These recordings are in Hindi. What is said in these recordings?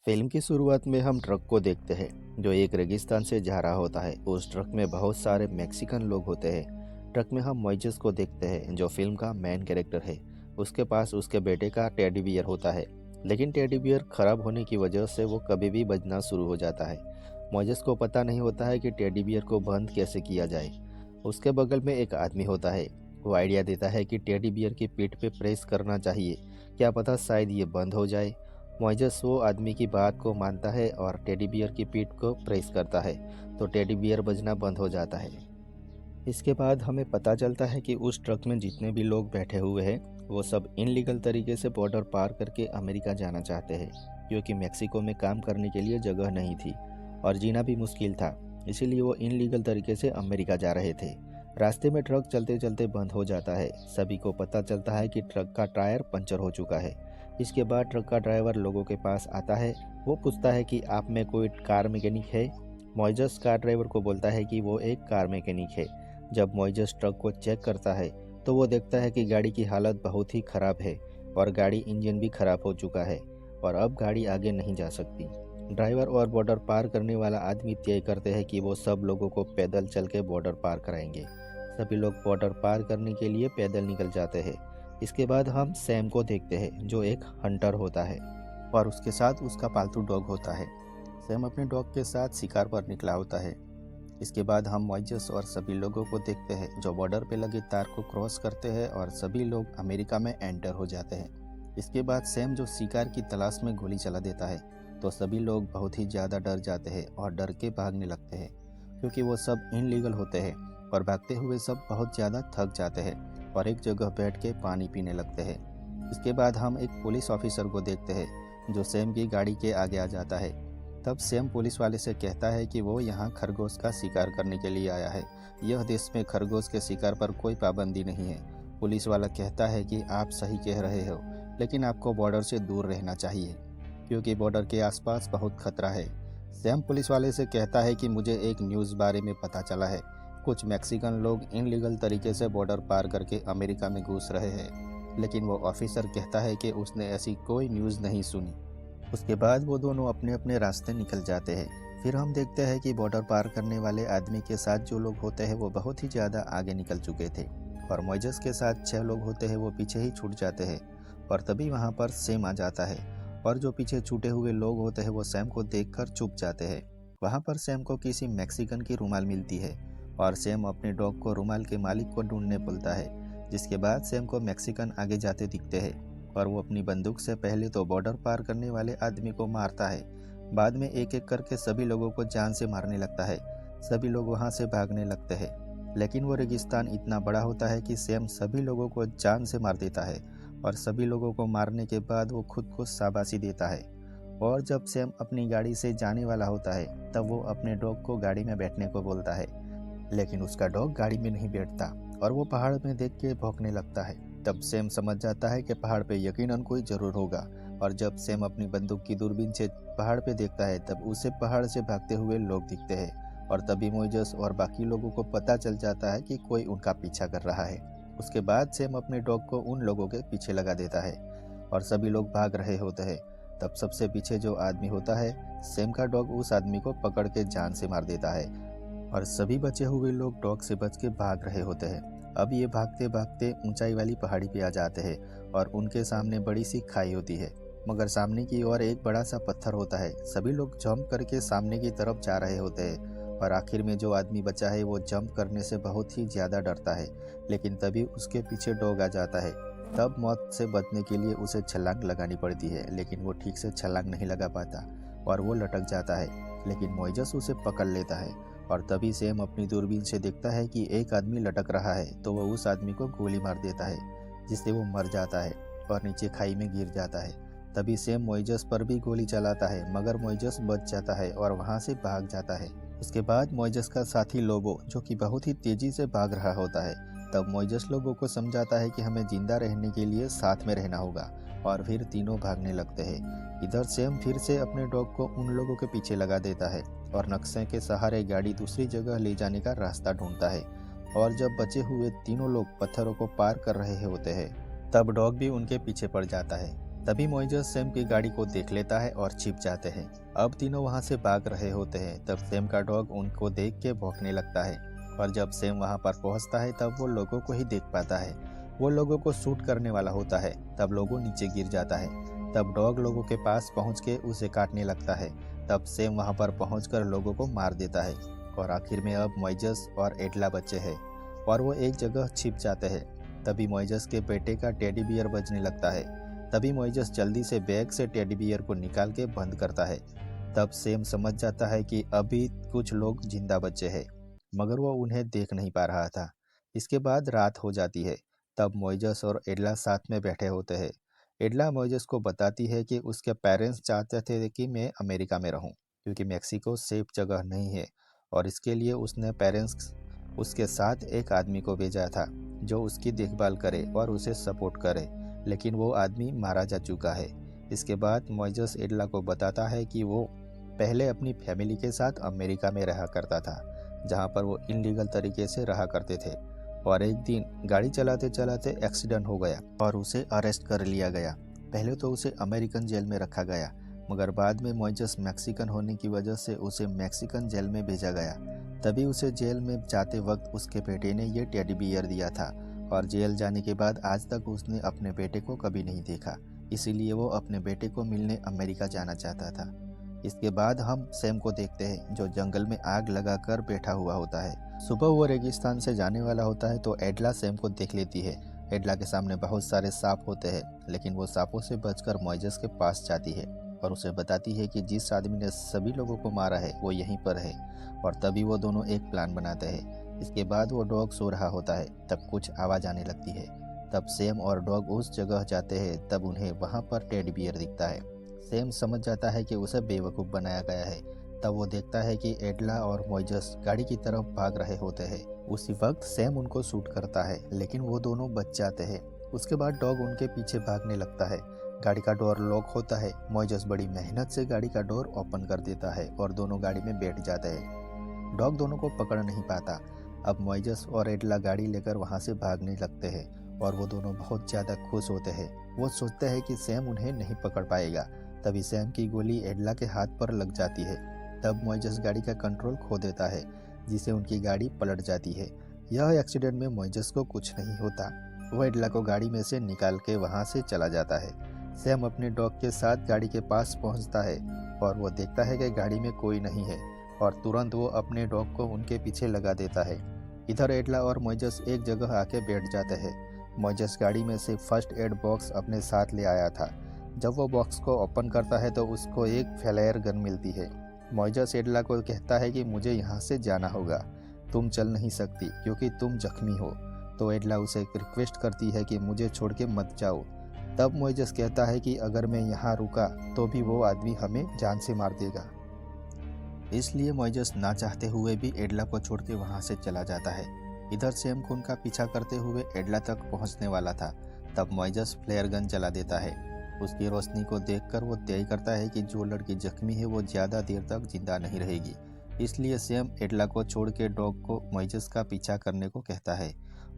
फिल्म की शुरुआत में हम ट्रक को देखते हैं जो एक रेगिस्तान से जा रहा होता है। उस ट्रक में बहुत सारे मैक्सिकन लोग होते हैं। ट्रक में हम मोइजेस को देखते हैं जो फिल्म का मेन कैरेक्टर है। उसके पास उसके बेटे का टेडी बियर होता है, लेकिन टेडी बियर खराब होने की वजह से वो कभी भी बजना शुरू हो जाता है। मोइजेस को पता नहीं होता है कि टेडी बियर को बंद कैसे किया जाए। उसके बगल में एक आदमी होता है। वो आइडिया देता है कि टेडी बियर की पीठ पे प्रेस करना चाहिए, क्या पता शायद ये बंद हो जाए। मोइजेस वो आदमी की बात को मानता है और टेडी बियर की पीठ को प्रेस करता है, तो टेडी बियर बजना बंद हो जाता है। इसके बाद हमें पता चलता है कि उस ट्रक में जितने भी लोग बैठे हुए हैं वो सब इनलीगल तरीके से बॉर्डर पार करके अमेरिका जाना चाहते हैं, क्योंकि मेक्सिको में काम करने के लिए जगह नहीं थी और जीना भी मुश्किल था। इसीलिए वो इनलीगल तरीके से अमेरिका जा रहे थे। रास्ते में ट्रक चलते चलते बंद हो जाता है। सभी को पता चलता है कि ट्रक का टायर पंचर हो चुका है। इसके बाद ट्रक का ड्राइवर लोगों के पास आता है। वो पूछता है कि आप में कोई कार मैकेनिक है। मोइजेस कार ड्राइवर को बोलता है कि वो एक कार मैकेनिक है। जब मोइजेस ट्रक को चेक करता है तो वो देखता है कि गाड़ी की हालत बहुत ही खराब है और गाड़ी इंजन भी खराब हो चुका है और अब गाड़ी आगे नहीं जा सकती। ड्राइवर और बॉर्डर पार करने वाला आदमी तय करते हैं कि वो सब लोगों को पैदल चल के बॉर्डर पार कराएंगे। सभी लोग बॉर्डर पार करने के लिए पैदल निकल जाते हैं। इसके बाद हम सैम को देखते हैं जो एक हंटर होता है और उसके साथ उसका पालतू डॉग होता है। सैम अपने डॉग के साथ शिकार पर निकला होता है। इसके बाद हम मॉइजेस और सभी लोगों को देखते हैं जो बॉर्डर पे लगे तार को क्रॉस करते हैं और सभी लोग अमेरिका में एंटर हो जाते हैं। इसके बाद सैम जो शिकार की तलाश में गोली चला देता है, तो सभी लोग बहुत ही ज़्यादा डर जाते हैं और डर के भागने लगते हैं, क्योंकि वो सब इनलीगल होते हैं और भागते हुए सब बहुत ज़्यादा थक जाते हैं और एक जगह बैठ के पानी पीने लगते हैं। इसके बाद हम एक पुलिस ऑफिसर को देखते हैं जो सैम की गाड़ी के आगे आ जाता है। तब सैम पुलिस वाले से कहता है कि वो यहाँ खरगोश का शिकार करने के लिए आया है। यह देश में खरगोश के शिकार पर कोई पाबंदी नहीं है। पुलिस वाला कहता है कि आप सही कह रहे हो, लेकिन आपको बॉर्डर से दूर रहना चाहिए, क्योंकि बॉर्डर के आसपास बहुत खतरा है। सैम पुलिस वाले से कहता है कि मुझे एक न्यूज़ बारे में पता चला है। कुछ मैक्सिकन लोग इनलीगल तरीके से बॉर्डर पार करके अमेरिका में घुस रहे हैं, लेकिन वो ऑफिसर कहता है कि उसने ऐसी कोई न्यूज़ नहीं सुनी। उसके बाद वो दोनों अपने अपने रास्ते निकल जाते हैं। फिर हम देखते हैं कि बॉर्डर पार करने वाले आदमी के साथ जो लोग होते हैं वो बहुत ही ज़्यादा आगे निकल चुके थे और मोइजेस के साथ 6 लोग होते हैं वो पीछे ही छूट जाते हैं। और तभी वहाँ पर सैम आ जाता है और जो पीछे छूटे हुए लोग होते हैं वो सैम को देखकर चुप जाते हैं। वहाँ पर सैम को किसी मैक्सिकन की रुमाल मिलती है और सैम अपने डॉग को रुमाल के मालिक को ढूंढने बोलता है। जिसके बाद सैम को मैक्सिकन आगे जाते दिखते हैं और वो अपनी बंदूक से पहले तो बॉर्डर पार करने वाले आदमी को मारता है, बाद में एक एक करके सभी लोगों को जान से मारने लगता है। सभी लोग वहाँ से भागने लगते हैं, लेकिन वो रेगिस्तान इतना बड़ा होता है कि सैम सभी लोगों को जान से मार देता है और सभी लोगों को मारने के बाद वो खुद को शाबाशी देता है। और जब सैम अपनी गाड़ी से जाने वाला होता है तब वो अपने डॉग को गाड़ी में बैठने को बोलता है, लेकिन उसका डॉग गाड़ी में नहीं बैठता और वो पहाड़ में देख के भौंकने लगता है। तब सैम समझ जाता है कि पहाड़ पे यकीनन कोई जरूर होगा और जब सैम अपनी बंदूक की दूरबीन से पहाड़ पे देखता है तब उसे पहाड़ से भागते हुए लोग दिखते हैं और तभी मोइजेस और बाकी लोगों को पता चल जाता है कि कोई उनका पीछा कर रहा है। उसके बाद सैम अपने डॉग को उन लोगों के पीछे लगा देता है और सभी लोग भाग रहे होते हैं। तब सबसे पीछे जो आदमी होता है, सैम का डॉग उस आदमी को पकड़ के जान से मार देता है और सभी बचे हुए लोग डॉग से बच के भाग रहे होते हैं। अब ये भागते भागते ऊंचाई वाली पहाड़ी पे आ जाते हैं और उनके सामने बड़ी सी खाई होती है, मगर सामने की ओर एक बड़ा सा पत्थर होता है। सभी लोग जंप करके सामने की तरफ जा रहे होते हैं और आखिर में जो आदमी बचा है वो जंप करने से बहुत ही ज़्यादा डरता है, लेकिन तभी उसके पीछे डॉग आ जाता है। तब मौत से बचने के लिए उसे छलांग लगानी पड़ती है, लेकिन वो ठीक से छलांग नहीं लगा पाता और वो लटक जाता है, लेकिन मोइजेस उसे पकड़ लेता है। और तभी सैम अपनी दूरबीन से देखता है कि एक आदमी लटक रहा है, तो वह उस आदमी को गोली मार देता है, जिससे वो मर जाता है और नीचे खाई में गिर जाता है। तभी सैम मोइजेस पर भी गोली चलाता है, मगर मोइजेस बच जाता है और वहां से भाग जाता है। उसके बाद मोइजेस का साथी लोबो, जो कि बहुत ही तेजी से भाग रहा होता है, तब मोइजेस लोबो को समझाता है कि हमें जिंदा रहने के लिए साथ में रहना होगा और फिर तीनों भागने लगते हैं। इधर सैम फिर से अपने डॉग को उन लोगों के पीछे लगा देता है और नक्शे के सहारे गाड़ी दूसरी जगह ले जाने का रास्ता ढूंढता है। और जब बचे हुए तीनों लोग पत्थरों को पार कर रहे होते हैं तब डॉग भी उनके पीछे पड़ जाता है। तभी मोइजेस सैम की गाड़ी को देख लेता है और छिप जाते हैं। अब तीनों वहां से भाग रहे होते हैं, तब सैम का डॉग उनको देख के भौंकने लगता है। और जब सैम वहां पर पहुंचता है तब वो लोगों को ही देख पाता है। वो लोगों को शूट करने वाला होता है, तब लोगों नीचे गिर जाता है। तब डॉग लोगों के पास पहुंच के उसे काटने लगता है। तब सैम वहां पर पहुंचकर लोगों को मार देता है। और आखिर में अब मोइजेस और एडला बचे हैं और वो एक जगह छिप जाते हैं। तभी मोइजेस के बेटे का टेडी बियर बजने लगता है। तभी मोइजेस जल्दी से बैग से टेडी बियर को निकाल के बंद करता है। तब सैम समझ जाता है कि अभी कुछ लोग जिंदा बचे हैं, मगर वो उन्हें देख नहीं पा रहा था। इसके बाद रात हो जाती है। तब मोइजेस और एडला साथ में बैठे होते हैं। एडला मोइजेस को बताती है कि उसके पेरेंट्स चाहते थे कि मैं अमेरिका में रहूं, क्योंकि मेक्सिको सेफ जगह नहीं है। और इसके लिए उसने पेरेंट्स उसके साथ एक आदमी को भेजा था जो उसकी देखभाल करे और उसे सपोर्ट करे, लेकिन वो आदमी मारा जा चुका है। इसके बाद मोइजेस एडला को बताता है कि वो पहले अपनी फैमिली के साथ अमेरिका में रहा करता था, जहाँ पर वो इनलीगल तरीके से रहा करते थे। और एक दिन गाड़ी चलाते चलाते एक्सीडेंट हो गया और उसे अरेस्ट कर लिया गया। पहले तो उसे अमेरिकन जेल में रखा गया, मगर बाद में मोइजेस मैक्सिकन होने की वजह से उसे मैक्सिकन जेल में भेजा गया। तभी उसे जेल में जाते वक्त उसके बेटे ने ये टेडी बियर दिया था। और जेल जाने के बाद आज तक उसने अपने बेटे को कभी नहीं देखा, इसीलिए वो अपने बेटे को मिलने अमेरिका जाना चाहता था। इसके बाद हम सैम को देखते हैं जो जंगल में आग लगाकर बैठा हुआ होता है। सुबह वो रेगिस्तान से जाने वाला होता है तो एडला सैम को देख लेती है। एडला के सामने बहुत सारे सांप होते हैं, लेकिन वो सांपों से बचकर मोइजेस के पास जाती है और उसे बताती है कि जिस आदमी ने सभी लोगों को मारा है वो यहीं पर है। और तभी वो दोनों एक प्लान बनाते हैं। इसके बाद वो डॉग सो रहा होता है, तब कुछ आवाज़ आने लगती है। तब सैम और डॉग उस जगह जाते हैं, तब उन्हें वहाँ पर टेडी बियर दिखता है। सैम समझ जाता है कि उसे बेवकूफ़ बनाया गया है। तब वो देखता है कि एडला और मोइजेस गाड़ी की तरफ भाग रहे होते हैं। उसी वक्त सैम उनको शूट करता है, लेकिन वो दोनों बच जाते हैं। उसके बाद डॉग उनके पीछे भागने लगता है। गाड़ी का डोर लॉक होता है। मोइजेस बड़ी मेहनत से गाड़ी का डोर ओपन कर देता है और दोनों गाड़ी में बैठ जाते हैं। डॉग दोनों को पकड़ नहीं पाता। अब मोइजेस और एडला गाड़ी लेकर वहाँ से भागने लगते हैं और वो दोनों बहुत ज़्यादा खुश होते हैं। वो सोचते हैं कि सैम उन्हें नहीं पकड़ पाएगा। तभी सैम की गोली एडला के हाथ पर लग जाती है। तब मोइजेस गाड़ी का कंट्रोल खो देता है, जिससे उनकी गाड़ी पलट जाती है। यह एक्सीडेंट में मोइजेस को कुछ नहीं होता। वो एडला को गाड़ी में से निकाल के वहाँ से चला जाता है। सैम अपने डॉग के साथ गाड़ी के पास पहुँचता है और वो देखता है कि गाड़ी में कोई नहीं है और तुरंत वो अपने डॉग को उनके पीछे लगा देता है। इधर एडला और मोइजेस एक जगह आके बैठ जाते हैं। मोइजेस गाड़ी में से फर्स्ट एड बॉक्स अपने साथ ले आया था। जब वो बॉक्स को ओपन करता है तो उसको एक फ्लेयर गन मिलती है। मोइजेस एडला को कहता है कि मुझे यहाँ से जाना होगा, तुम चल नहीं सकती क्योंकि तुम जख्मी हो। तो एडला उसे एक रिक्वेस्ट करती है कि मुझे छोड़ के मत जाओ। तब मोइजेस कहता है कि अगर मैं यहाँ रुका तो भी वो आदमी हमें जान से मार देगा। इसलिए मोइजेस ना चाहते हुए भी एडला को छोड़ के वहाँ से चला जाता है। इधर सैम खून का पीछा करते हुए एडला तक पहुँचने वाला था। तब मोइजेस फ्लेयर गन चला देता है। उसकी रोशनी को देखकर वो तय करता है कि जो लड़की जख्मी है वो ज़्यादा देर तक जिंदा नहीं रहेगी। इसलिए सैम एडला को छोड़ के डॉग को मोइजेस का पीछा करने को कहता है।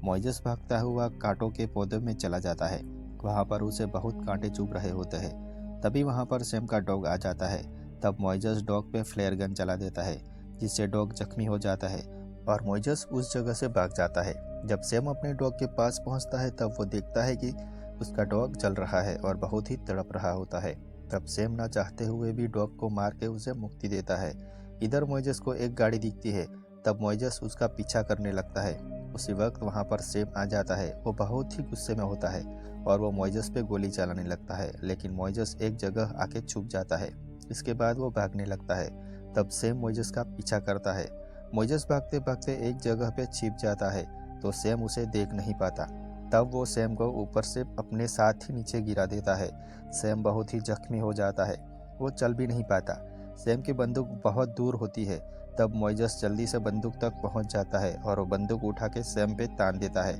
मोइजेस भागता हुआ कांटों के पौधे में चला जाता है। वहाँ पर उसे बहुत कांटे चुभ रहे होते हैं। तभी वहाँ पर सैम का डॉग आ जाता है। तब मोइजेस डॉग पे फ्लेयर गन चला देता है, जिससे डॉग जख्मी हो जाता है और मोइजेस उस जगह से भाग जाता है। जब सैम अपने डॉग के पास पहुंचता है तब वो देखता है कि उसका डॉग जल रहा है और बहुत ही तड़प रहा होता है। तब सैम ना चाहते हुए भी डॉग को मार के उसे मुक्ति देता है। इधर मोइजेस को एक गाड़ी दिखती है। तब मोइजेस उसका पीछा करने लगता है। उसी वक्त वहाँ पर सैम आ जाता है। वो बहुत ही गुस्से में होता है और वो मोइजेस पे गोली चलाने लगता है, लेकिन मोइजेस एक जगह आके छुप जाता है। इसके बाद वो भागने लगता है। तब सैम मोइजेस का पीछा करता है। मोइजेस भागते भागते एक जगह पे छिप जाता है तो सैम उसे देख नहीं पाता। तब वो सैम को ऊपर से अपने साथ ही नीचे गिरा देता है। सैम बहुत ही जख्मी हो जाता है, वो चल भी नहीं पाता। सैम की बंदूक बहुत दूर होती है। तब मोइजेस जल्दी से बंदूक तक पहुंच जाता है और वो बंदूक उठा के सैम पे तान देता है।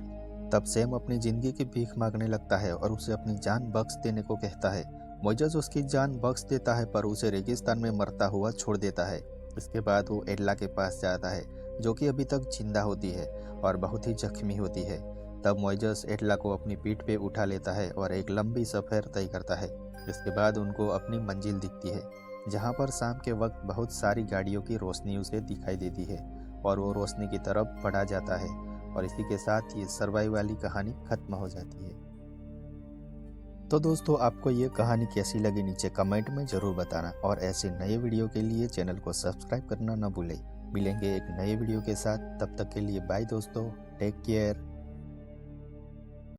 तब सैम अपनी जिंदगी की भीख मांगने लगता है और उसे अपनी जान बख्श देने को कहता है। मोइजेस उसकी जान बख्श देता है पर उसे रेगिस्तान में मरता हुआ छोड़ देता है। इसके बाद वो एडला के पास जाता है, जो कि अभी तक जिंदा होती है और बहुत ही जख्मी होती है। तब मोइजेस एटला को अपनी पीठ पे उठा लेता है और एक लंबी सफ़र तय करता है। इसके बाद उनको अपनी मंजिल दिखती है, जहाँ पर शाम के वक्त बहुत सारी गाड़ियों की रोशनी उसे दिखाई देती है और वो रोशनी की तरफ बढ़ा जाता है। और इसी के साथ ये सर्वाइव वाली कहानी खत्म हो जाती है। तो दोस्तों, आपको ये कहानी कैसी लगी नीचे कमेंट में ज़रूर बताना और ऐसे नए वीडियो के लिए चैनल को सब्सक्राइब करना ना भूलें। मिलेंगे एक नए वीडियो के साथ, तब तक के लिए बाय दोस्तों, टेक केयर।